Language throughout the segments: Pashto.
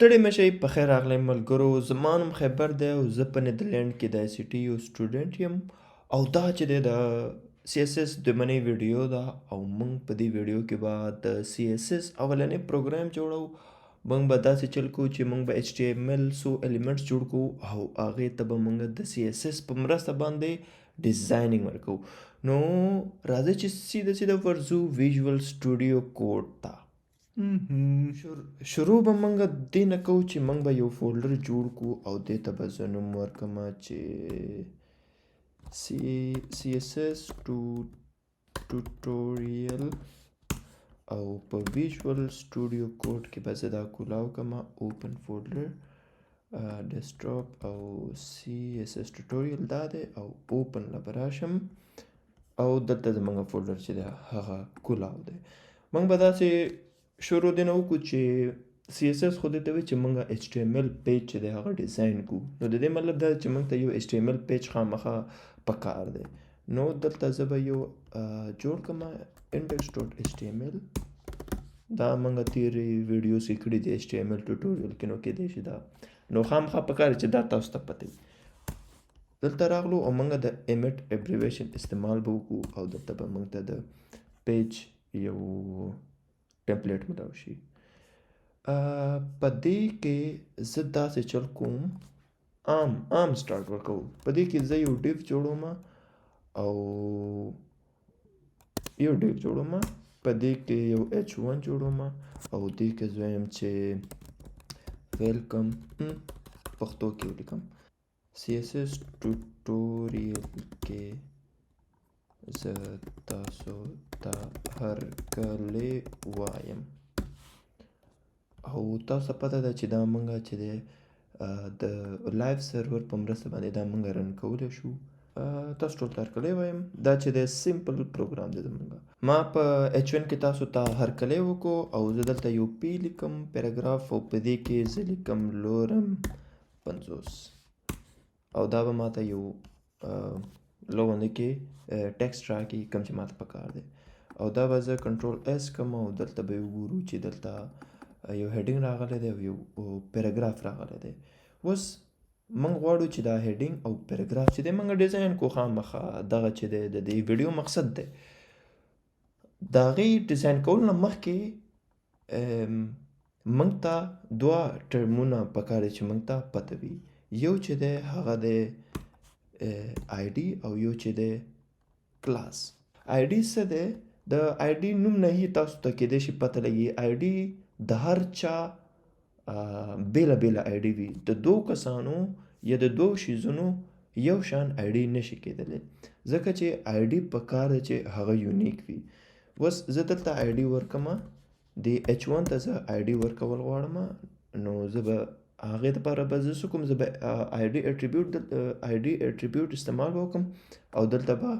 ستړي مشئ په خیر راغلی ملګرو. زما نوم خیبر دی او زه په نیدرلینډ کې د آی سی ټي یو سټوډنټ یم او دا چې دی د سی ایس ایس دمنۍ ویډیو ده او موږ په دې ویډیو کې به د سی ایس ایس اولنی پروګرام جوړو. موږ به داسې چل کوو چې موږ به ایچ ټي ایم ایل څو ایلیمنټس جوړ کوو او هغې ته به موږ د سی ایس ایس په مرسته باندې ډیزاینینګ ورکوو. نو راځئ چې سیده ورځو ویژوال سټوډیو کوډ ته. شروع به موږ دې نه کوو چې موږ به یو فولډر جوړ کړو او دې ته به زه نوم ورکړم چې سی ایس ایس ټوټوریل او په ویژوال سټوډیو کوډ کې به زه دا کولاو کړم اوپن فولډر ډیسکټاپ او سی ایس ایس ټوټوریل دا دی او اوپن له به راشم او دلته زموږ فولډر چې دی هغه کولاو دی. موږ به داسې شروع دی نه وکړو چې سی ایس ایس خو دې ته وایي چې موږ ایچ ټي ایم ایل پیج چې دی هغه ډیزاین کړو. نو د دې مطلب دا چې موږ ته یو ایچ ټي ایم ایل پیج خامخا پکار دی. نو دلته زه به یو جوړ کړم index ډاټ ایچ ټي ایم ایل. دا موږ تېرې ویډیوز کې کړي دي ایچ ټي ایم ایل ټوټوریل کې. نو کېدای شي دا نو خامخا پکار چې دا تاسو ته پته وي. دلته راغلو او موږ د ایمیټ ابریویشن استعمال به وکړو او دلته به موږ ته د پیج یو ټمپلیټ ملاو شي. په دې کې زه داسې چل کوم عام سټارټ ورکوم. په دې کې زه یو ډیو جوړوم او په دې کې یو h1 جوړوم او دې کې زه وایم چې ویلکم پښتو کې ولیکم سی ایس ایس ټوټوریل کې زه تاسو ته هرکلی وایم او تاسو ته پته ده چې دا موږ چې دی د لایف سرور په مرسته باندې دا موږ رن کولی شو. تاسو ټول ته هرکلی وایم. دا چې دی سمپل پروګرام دی زموږ. ما په h1 کې تاسو ته هرکلی وکړو او زه دلته یو پی لیکم پیراګراف او په دې کې زه لیکم لورم 50 او دا به ماته یو لوګونه کې ټیکسټ راکړي کوم چې ماته پکار دی او دا به زه کنټرول اس کوم او دلته به وګورو چې دلته یو هیډینګ راغلی دی او یو پیراګراف راغلی دی. اوس موږ غواړو چې دا هیډینګ او پیراګراف چې دی موږ ډیزاین کو خامخا دغه چې دی د دې ویډیو مقصد دی. د هغې ډیزاین کولو نه مخکې موږ ته دوه ټرمونه پکار دی چې موږ ته پته وي. یو چې دی هغه دی آی ډي او یو چې دی کلاس. آی ډي څه دی؟ د آی ډي نوم نه هی تاسو ته کېدای شي پته لګي. آی ډي د هر چا بیله آی ډي وي. د دوو کسانو یا د دوو شیزونو یو شان آی ډي نشي کېدلی ځکه چې آی ډي پکار دی چې هغه یونیک وي. اوس زه دلته آی ډي ورکړم د h1 ته زه آی ډي ورکول غواړم. نو زه به هغې دپاره به زه څه کوم زه به آی ډي اټریبیوټ استعمال به وکړم او دلته به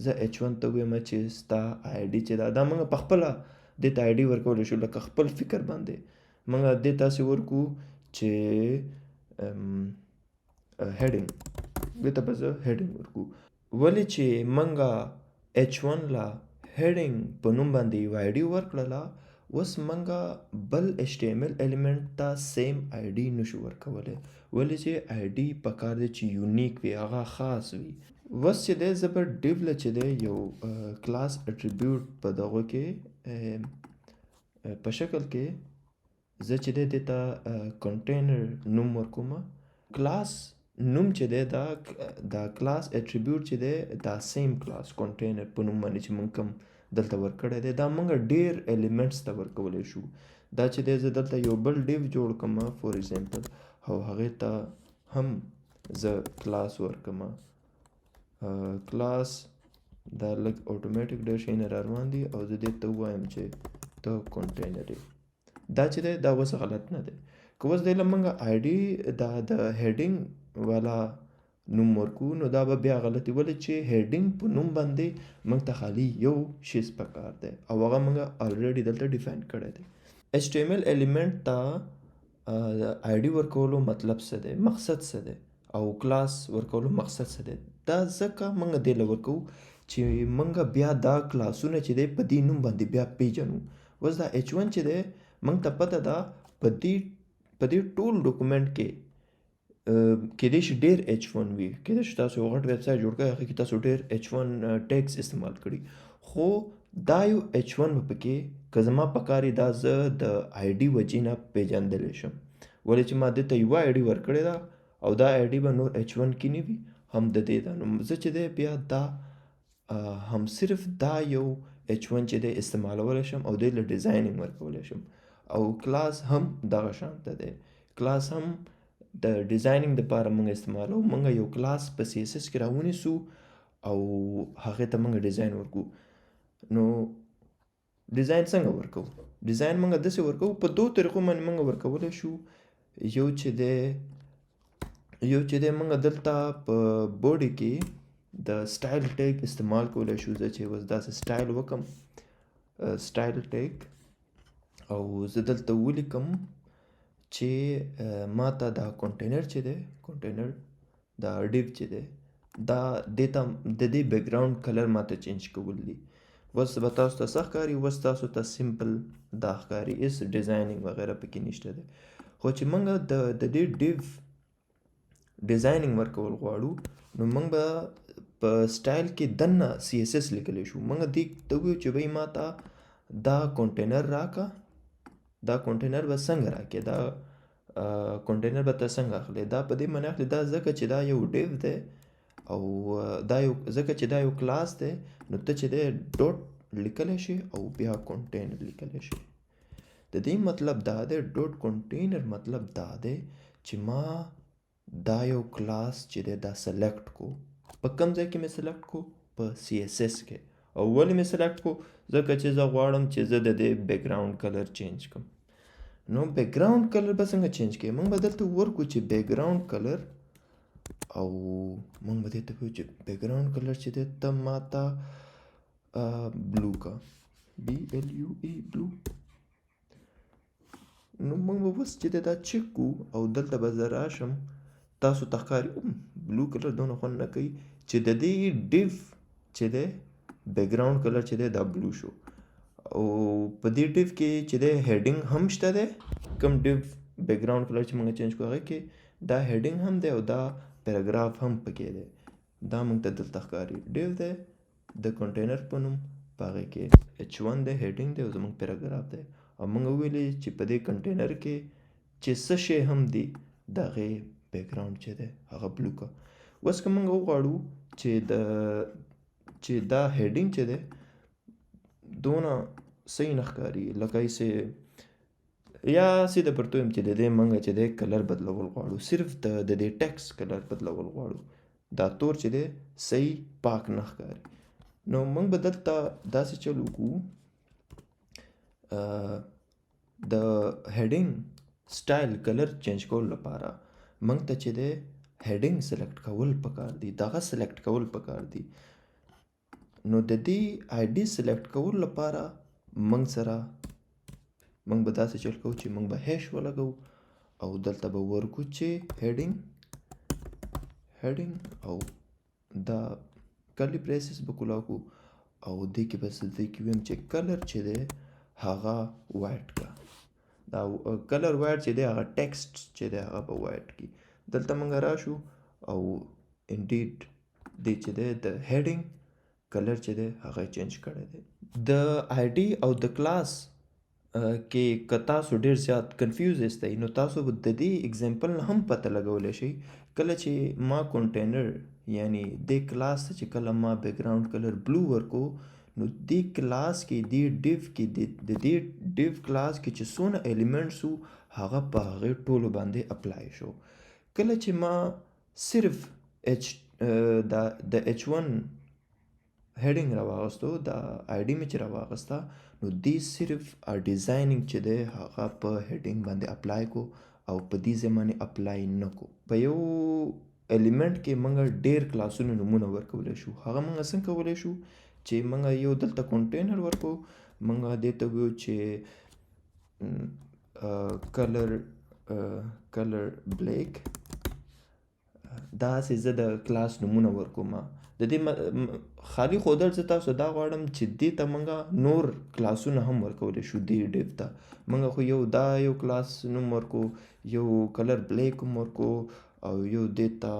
زه h1 ته ویم چې ستا آی ډي چې دا موږ په خپله دې ته آی ډي ورکولی شو لکه خپل فکر باندې. موږ دې تاسې ورکو چې هیډینګ دې ته به زه هیډینګ ورکو. ولې چې موږ h1 له هیډینګ په نوم باندې یو آی ډي ورکړله اوس موږ بل ایچ ټي ایم ایل ایلیمنټ ته سیم آی ډي نشو ورکولی. ولې چې آی ډي پکار دی چې یونیک وي هغه خاص وي. اوس چې دی زه به ډیو له چې دی یو کلاس اټریبیوټ په دغه کې په شکل کې زه چې دی دې ته کنټینر نوم ورکوم. کلاس نوم چې دی دا کلاس اټریبیوټ چې دی دا سیم کلاس کنټینر په نوم باندې چې موږ کوم دلته ورکړی دی دا موږ ډیر ایلیمنټس ته ورکولی شو. دا چې دی زه دلته یو بل ډیو جوړ کړم فور ایگزامپل او هغې ته هم زه کلاس ورکړم. کلاس دا لږ اټومیټیک ډېر شیونه را روان دي او زه دې ته ووایم چې ته کنټینر یې. دا چې دی دا اوس غلط نه دی. که اوس دی له موږ آی ډي دا د هیډینګ والا نوم ورکو نو دا به بیا غلطي. ولې چې هیډینګ په نوم باندې موږ ته خالي یو شیز پکار دی او هغه موږ الریډي دلته ډیفاین کړی دی. ایچ ټي ایم ایل ایلیمنټ ته آی ډي ورکولو مطلب څه دی مقصد څه دی او کلاس ورکولو مقصد څه دی. دا ځکه موږ دې له ورکو چې موږ بیا دا کلاسونه چې دی په دې نوم باندې بیا پیژنو. اوس دا h1 چې دی موږ ته پته ده په دې په دې ټول ډاکومنټ کې کېدای شي ډېر H1 وي، کېدای شي تاسو یو غټ ویب سایټ جوړ کړئ هغه کې تاسو ډېر H1 ټیګز استعمال کړي، خو دا یو H1 به پکې که زما په کار دا زه د آی ډي وجې نه پېژندلی شم، ولې چې ما دې ته یوه آی ډي ورکړې ده او دا آی ډي به نور H1 کې نه وي، هم د دې ده. نو زه چې دی بیا دا هم صرف دا یو H1 چې دی استعمالولی شم او دی له ډیزاینینګ ورکولی شم، او کلاس هم دغه شانته دی. کلاس هم د ډیزاینینګ دپاره موږ استعمالوو. موږ یو کلاس په CSS کې راونیسو او هغې ته موږ ډیزاین ورکوو. نو ډیزاین څنګه ورکوو؟ ډیزاین موږ داسې ورکوو په دوو طریقو باندې موږ ورکولی شو. یو چې دی موږ دلته په بوډي کې د سټایل ټیګ استعمال کولی شو. زه چې اوس داسې سټایل وکم سټایل ټیګ او زه دلته ولیکم چې ما ته دا کنټینر چې دی کنټینر دا ډیو چې دی دا دې ته د دې بیکګراوند کلر ما ته چینج کول دي. اوس به تاسو ته څه ښکاري؟ اوس تاسو ته سمپل دا ښکاري، هېڅ ډیزاینینګ وغیره پکې نشته دی. خو چې موږ د دې ډیو ډیزاینینګ ورکول غواړو نو موږ به په سټایل کې دننه CSS لیکلی شو. موږ دې ته وویو چې بھئی ما ته دا کنټینر راکړه، دا کنټینر به څنګه راکړې، دا کنټینر به ته څنګه اخلې؟ دا په دې معنی اخلې دا ځکه چې دا یو ډیو دی او دا یو ځکه چې دا یو کلاس دی نو ته چې دی ډاټ لیکلی شي او بیا کنټینر لیکلی شي. د دې مطلب دا دی ډاټ کنټینر مطلب دا دی چې ما دا یو کلاس چې دی دا سلیکټ کو. په کوم ځای کې مې سلیکټ کو؟ په CSS کې. او ولې مې سلیکټ کو؟ ځکه چې زه غواړم چې زه د دې بیکګراوند کلر چینج کړم. نو بیکګراوند کلر به څنګه چینج کړې؟ موږ به دلته ورکو چې بیکګراوند کلر او موږ به دې ته وایو چې بیکګراوند کلر چې دی ته ما ته بلو کا BLUE بلو. نو موږ به اوس چې دی دا چک کو او دلته به زه راشم تاسو ته ښکاري بلو کلر دونه خوند نه کوي چې د دې ډیو چې دی بیکګراوند کلر چې دی دا بلو شو. او په دې ډیو کې چې دی هیډینګ هم شته دی، کوم ډیو بیکګراوند کلر چې موږ چینج کړو هغې کې دا هیډینګ هم دی او دا پیراګراف هم پکې دی. دا موږ ته دلته ښکاري ډیو دی د کنټینر په نوم، په هغې کې H1 دی، هیډینګ دی او زموږ پیراګراف دی. او موږ وویلې چې په دې کنټینر کې چې څه شی هم دی د هغې بیکګراوند چې دی هغه بلو کا. اوس که موږ وغواړو چې دا هیډینګ چې دی دونه صحیح نه ښکاري لکه ایسې یا سیده پرته ویم چې د دې موږ چې دی کلر بدلول غواړو، صرف د دې ټیکس کلر بدلول غواړو، دا تور چې دی صحیح پاک نه ښکاري. نو موږ به دلته داسې چل وکړو د هیډینګ سټایل کلر چینج کولو لپاره موږ ته چې دی هیډینګ سلیکټ کول پکار دي، دغه سلیکټ کول پکار دي. نو د دې آی ډي سلیکټ کولو لپاره موږ به داسې چل کوو چې موږ به هیش ولګو او دلته به ورکو چې هیډینګ او دا کرلی بریسز به کولاو کو او دې کې به دې کې ویم چې کلر چې دی هغه وایټ کا. دا کلر وایټ چې دی هغه ټیکسټ چې دی هغه به وایټ کی. دلته موږ راشو او انډیډ دې چې دی د هیډینګ کلر چې دی هغه چینج کړی دی. د آی ډي او د کلاس کې که تاسو ډېر زیات کنفیوز یاستئ نو تاسو به د دې اگزامپل نه هم پته لګولی شئ. کله چې ما کنټینر یعنی دې کلاس ته چې کله ما بیکګراوند کلر بلو ورکو نو دې کلاس کې دې ډیو کې د دې ډیو کلاس کې چې څونه ایلیمنټس وو هغه په هغې ټولو باندې اپلای شو. کله چې ما صرف د H1 هیډینګ راواغستو، دا آی ډي مې چې راواغسته نو دې صرف ډیزاینینګ چې دی هغه په هیډینګ باندې اپلای کو او په دې ځای باندې اپلای نه کو. په یو ایلیمنټ کې موږ ډېر کلاسونو نومونه ورکولی شو. هغه موږ څنګه کولی شو چې موږ یو دلته کنټینر ورکو، موږ دې ته ویو چې کلر بلیک، داسې زه د کلاس نومونه ورکوم. د د دې خالي ښودل زه تاسو دا غواړم چې دې ته موږ نور کلاسونه هم ورکولی شو دې ډیو ته. موږ خو یو کلاس نوم ورکو، یو کلر بلیک هم ورکو، او یو دې ته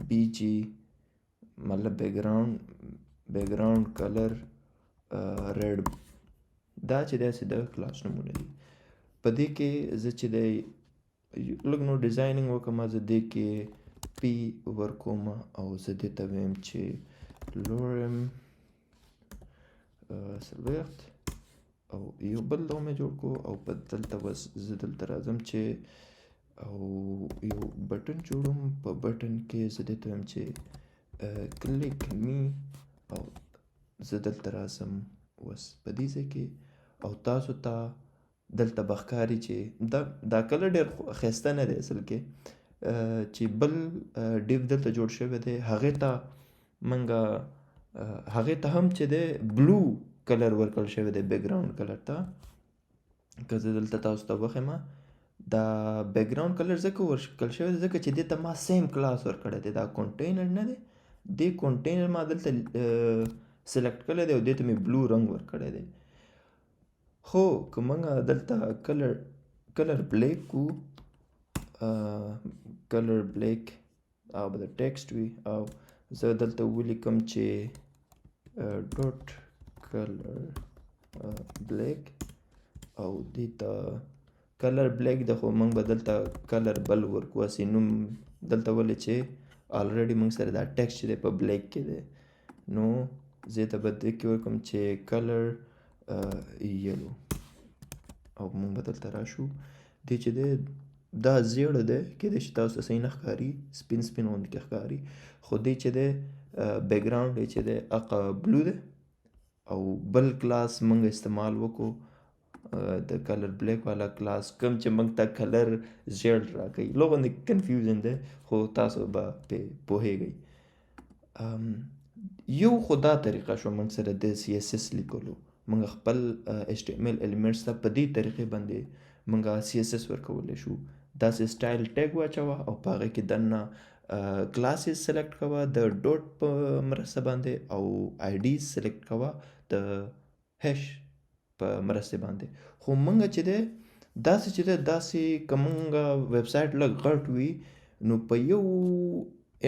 بی جی مطلب بیکګراوند کلر ریډ. دا چې داسې د کلاس نومونه دي. په دې کې زه چې دی لږ نور ډیزایننګ وکړم، زه دې کې پی ورکوم او زه دې ته ویم چې لورم څلوېښت او یو بل دغه مې جوړ کړو او په دلته بس زه دلته راځم چې او یو بټن جوړوم. په بټن کې زه دې ته ویم چې کلیک می او زه دلته راځم اوس په دې ځای کې او تاسو ته دلته به ښکاري چې دا کلر ډېر ښایسته نه دی اصل کې، چې بل ډیو دلته جوړ شوی دی هغې ته هم چې دی بلو کلر ورکړل شوی دی بیکګراوند کلر ته. که زه دلته تاسو ته وښیم دا بیکګراوند کلر ځکه ورکړل شوی دی ځکه چې دې ته ما سیم کلاس ورکړی دی، دا کونټینر نه دی، دې کونټینر ما دلته سلیکټ کړی دی او دې ته مې بلو رنګ ورکړی دی. خو که موږ دلته کلر بلیک کو، کلر بلیک او به د ټیکسټ وي او زه دلته ولیکم چې ډاټ کلر بلیک او دې ته کلر بلیک د خو موږ به دلته کلر بل ورکو هسې نوم دلته ولې چې الریډي موږ سره دا ټیکسټ چې دی په بلیک کې دی، نو زه ته به دې کې ورکړم چې کلر یلو او موږ به دلته راشو. دې چې دی دا زیړه دی کیدای شي تاسو ته صحیح نه ښکاري، سپین سپین غوندې کې ښکاري، خو دې چې دی بیکګراوند یې چې دی هغه بلو دی او بل کلاس موږ استعمال وکړو د کلر بلیک والا کلاس کوم چې موږ ته کلر زیړ راکوي. لږ غوندې کنفیوژن دی خو تاسو به پرې پوهیږئ. یو خو دا طریقه شوه موږ سره د سی ایس ایس لیکلو، موږ خپل ایچ ټي ایم ایل ایلیمنټس ته په دې طریقې باندې موږ سی ایس ایس ورکولی شو. داسې سټایل ټیګ واچوه او په هغې کې دننه کلاسز سلیکټ کوه د ډوټ په مرسته باندې او آی ډیز سلیکټ کوه د هیش په مرسته باندې. خو موږ چې دی داسې چې دی داسې که موږ ویب سایټ لږ غټ وي نو په یو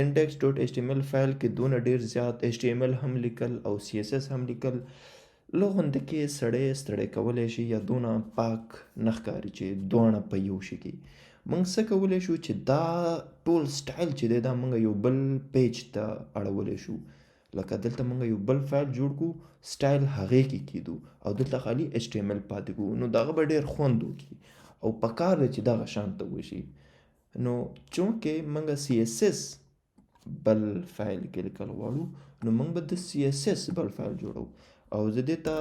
index ډاټ ایچ ټي ایم ایل فایل کې دونه ډېر زیات ایچ ټي ایم ایل هم لیکل او سی ایس ایس هم لیکل لږ غونده کې سړی ستړی کولی شي یا دونه پاک نه ښکاري چې دواړه په یو شي کې. موږ څه کولی شو چې دا ټول سټایل چې دی دا موږ یو بل پیج ته اړولی شو. لکه دلته موږ یو بل فایل جوړ کړو سټایل هغې کې کیدو او دلته خالي ایچ ټي ایم ایل پاتې کړو، نو دغه به ډېر خوند وکړي او پکار دی چې دغه شان ته وشي. نو چونکې موږ سی ایس ایس بل فایل کې لیکل غواړو نو موږ به د سی ایس ایس بل فایل جوړو او زه دې ته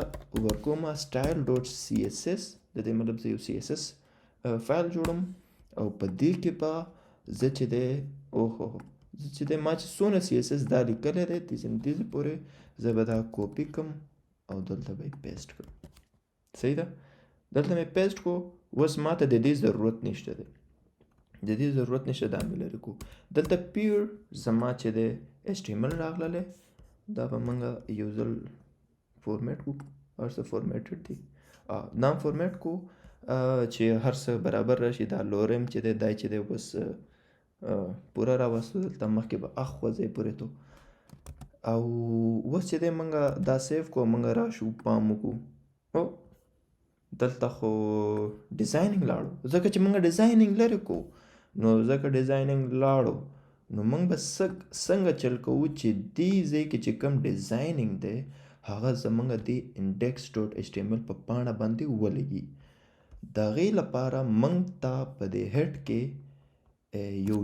ورکوم سټایل ډاټ سی ایس ایس. د دې مطلب زه یو سی ایس ایس فایل جوړم او په دې کې به زه چې دی زه چې دی ما چې څونه سی ایس ایس دا لیکلی دی تیزې پورې زه به دا کوپي کړم او دلته به یې پیسټ کړم. صحیح ده، دلته مې پیسټ کړو. اوس ما ته د دې ضرورت نشته دی، د دې ضرورت نشته دا مې لرې کړو. دلته پیور زما چې دی ایچ ټي ایم ایل راغلی دا به موږ یو ځل فورمیټ کو، هر څه فورمیټډ دي نام فورمیټ کو چې هر څه برابر راشي. دا لورم چې دی دای چې دی اوس پوره راوستو دلته مخکې به اخوا ځای پورې تو او اوس چې دی موږ دا سیف کو موږ راشو پام وکړو دلته خو ډیزایننګ لاړو ځکه چې موږ ډیزایننګ لرې کو. نو ځکه ډیزایننګ لاړو نو موږ به څنګه چل کوو چې دې ځای کې چې کوم ډیزایننګ دی هغه زموږ د انډیکس ډاټ ایچ ټي ایم ایل په پاڼه باندې ولګي. د هغې لپاره موږ ته په دې هیډ کې یو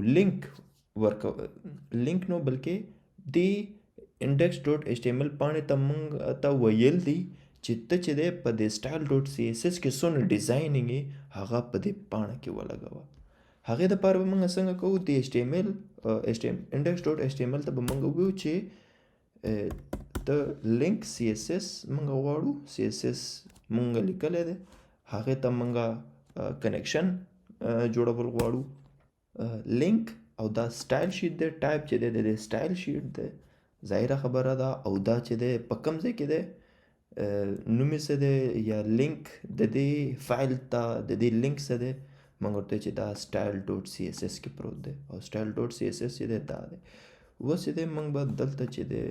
لینک نو بلکې د انډیکس ډاټ ایچ ټي ایم ایل پاڼې ته موږ ته ویل دي چې ته چې دی په دې سټایل ډاټ سی ایس ایس کې څونه ډیزایننګ یې هغه په دې پاڼه کې ولګوه. هغې دپاره به موږ څنګه کوو د ایچ ټي ایم ایل انډیکس ډاټ ایچ ټي ایم ایل ته به موږ وویو چې د لینک سی ایس ایس موږ غواړو، سی ایس ایس موږ لیکلی دی هغې ته موږ کنیکشن جوړول غواړو. لینک او دا سټایل شیټ دی ټایپ چې دی د سټایل شیټ دی ظاهره خبره ده او دا چې دی په کوم ځای کې دی نوم یې څه دی یا لینک د دې فایل ته د دې لینک څه دی موږ ورته چې دا سټایل ډاټ سی ایس ایس کې پروت دی او سټایل ډاټ سی ایس ایس چې دی دا دی اوس چې دی موږ به دلته چې دی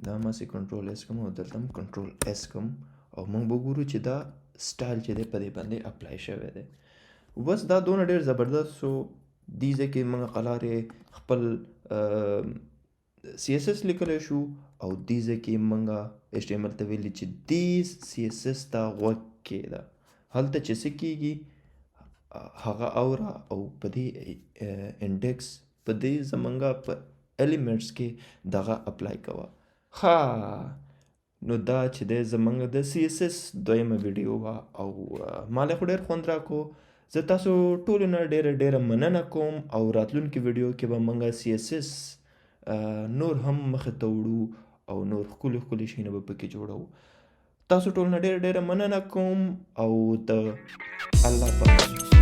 دا ماسې کنټرول ایس کوم او دلته هم کنټرول ایس کوم او موږ به ګورو چې دا سټایل چې دی په دې باندې اپلای شوی دی بس دا دونه ډېر زبردست سو دې ځای کې موږ قلارې خپل سی ایس ایس لیکلی شو او دې ځای کې موږ ایچ ټي ایم ایل ته ویلي چې دې سی ایس ایس ته غوږ کېږده هلته چې څه کېږي هغه اوره او په دې انډیکس په دې زمونږه په الیمنټس کې دغه اپلای کوه ها نو دا چې دی زمونږ د سی ایس ایس دویمه ویډیو وه او مالی خو ډېر خوند راکو زه تاسو ټولو نه ډېره مننه کوم او راتلونکي ویډیو کې به موږ سی ایس ایس نور هم مخې ته وړو او نور ښکلي شیونه به پکې جوړوو تاسو ټولو نه ډېره مننه کوم او د الله پاک